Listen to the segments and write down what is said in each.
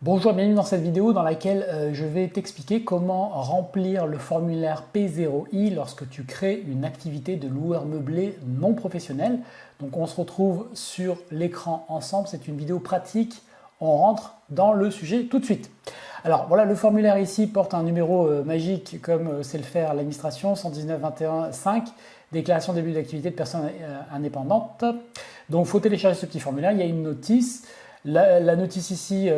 Bonjour, bienvenue dans cette vidéo dans laquelle je vais t'expliquer comment remplir le formulaire P0I lorsque tu crées une activité de loueur meublé non professionnel. Donc on se retrouve sur l'écran ensemble, c'est une vidéo pratique, on rentre dans le sujet tout de suite. Alors voilà, le formulaire ici porte un numéro magique comme sait le faire l'administration, 119 21 5, déclaration de début d'activité de personnes indépendantes. Donc il faut télécharger ce petit formulaire, il y a une notice. La notice ici,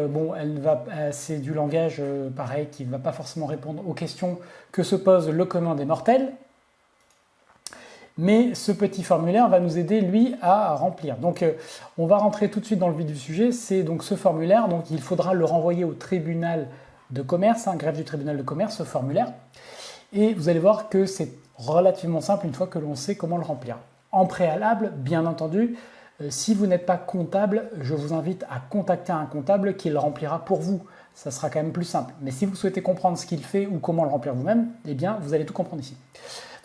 c'est du langage pareil qui ne va pas forcément répondre aux questions que se pose le commun des mortels. Mais ce petit formulaire va nous aider, lui, à remplir. Donc, on va rentrer tout de suite dans le vif du sujet. C'est donc ce formulaire. Donc, il faudra le renvoyer au tribunal de commerce, greffe du tribunal de commerce, ce formulaire. Et vous allez voir que c'est relativement simple une fois que l'on sait comment le remplir. En préalable, bien entendu, si vous n'êtes pas comptable, je vous invite à contacter un comptable qui le remplira pour vous. Ça sera quand même plus simple. Mais si vous souhaitez comprendre ce qu'il fait ou comment le remplir vous-même, eh bien, vous allez tout comprendre ici.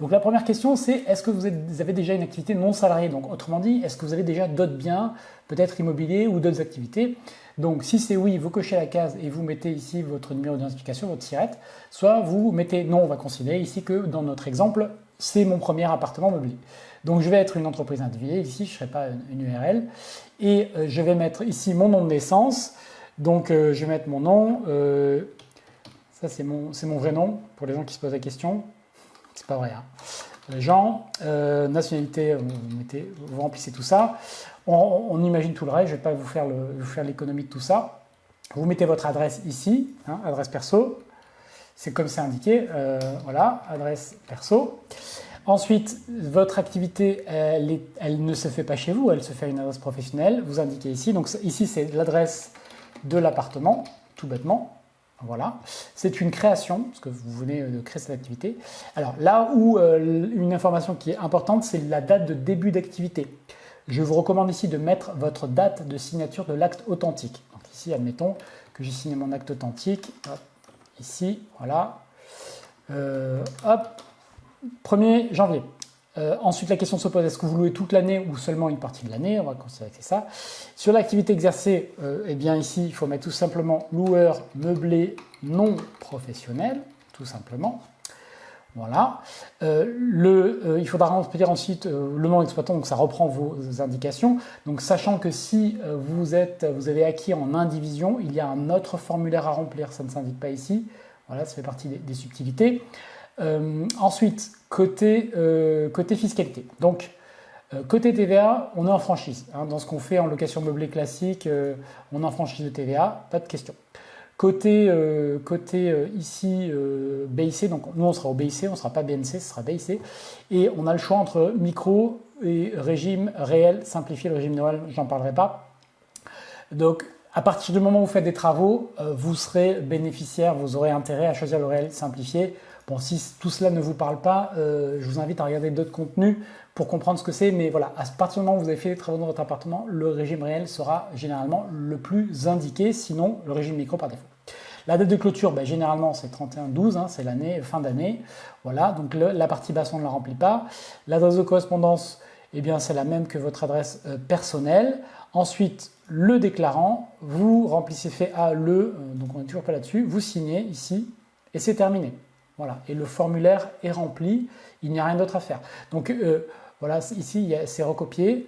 Donc la première question, c'est est-ce que vous avez déjà une activité non salariée? Donc autrement dit, est-ce que vous avez déjà d'autres biens, peut-être immobiliers ou d'autres activités? Donc si c'est oui, vous cochez la case et vous mettez ici votre numéro d'identification, votre tirette. Soit vous mettez non, on va considérer ici que dans notre exemple, c'est mon premier appartement meublé. Donc je vais être une entreprise individuelle, ici je ne serai pas une URL, et je vais mettre ici mon nom de naissance, donc je vais mettre mon nom, ça c'est mon vrai nom, pour les gens qui se posent la question, c'est pas vrai, hein. Jean, nationalité, vous remplissez tout ça, on imagine tout le reste, je ne vais pas vous faire l'économie de tout ça, vous mettez votre adresse ici, adresse perso, c'est comme c'est indiqué, voilà, adresse perso. Ensuite, votre activité, elle ne se fait pas chez vous, elle se fait à une adresse professionnelle. Vous indiquez ici. Donc ici, c'est l'adresse de l'appartement, tout bêtement. Voilà. C'est une création, parce que vous venez de créer cette activité. Alors là où une information qui est importante, c'est la date de début d'activité. Je vous recommande ici de mettre votre date de signature de l'acte authentique. Donc ici, admettons que j'ai signé mon acte authentique. Hop, ici, voilà. Hop. 1er janvier. Ensuite, la question se pose, est-ce que vous louez toute l'année ou seulement une partie de l'année? On va considérer que c'est ça. Sur l'activité exercée, eh bien ici, il faut mettre tout simplement loueur meublé non professionnel, tout simplement. Voilà. Il faudra remplir ensuite le nom exploitant, donc ça reprend vos indications. Donc sachant que si vous avez acquis en indivision, il y a un autre formulaire à remplir, ça ne s'indique pas ici. Voilà, ça fait partie des subtilités. Ensuite, côté fiscalité. Donc, côté TVA, on est en franchise. Dans ce qu'on fait en location meublée classique, on est en franchise de TVA, pas de question. Côté ici, BIC, donc nous on sera au BIC, on ne sera pas BNC, ce sera BIC. Et on a le choix entre micro et régime réel simplifié. Le régime Noël, j'en parlerai pas. Donc, à partir du moment où vous faites des travaux, vous serez bénéficiaire, vous aurez intérêt à choisir le réel simplifié. Bon, si tout cela ne vous parle pas, je vous invite à regarder d'autres contenus pour comprendre ce que c'est. Mais voilà, à partir du moment où vous avez fait les travaux dans votre appartement, le régime réel sera généralement le plus indiqué, sinon le régime micro par défaut. La date de clôture, généralement c'est 31/12, c'est l'année, fin d'année. Voilà, donc la partie basse on ne la remplit pas. L'adresse de correspondance, eh bien c'est la même que votre adresse personnelle. Ensuite, le déclarant, vous remplissez fait A, donc on n'est toujours pas là-dessus, vous signez ici et c'est terminé. Voilà, et le formulaire est rempli, il n'y a rien d'autre à faire. Donc voilà, ici c'est recopié,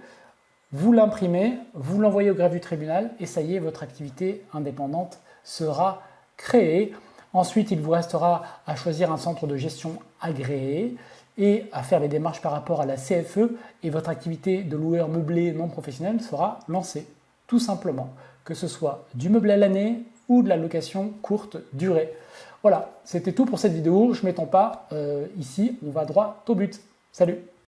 vous l'imprimez, vous l'envoyez au greffe du tribunal et ça y est, votre activité indépendante sera créée. Ensuite, il vous restera à choisir un centre de gestion agréé et à faire les démarches par rapport à la CFE et votre activité de loueur meublé non professionnel sera lancée, tout simplement, que ce soit du meublé à l'année ou de la location courte durée. Voilà, c'était tout pour cette vidéo. Je ne m'étends pas ici, on va droit au but. Salut!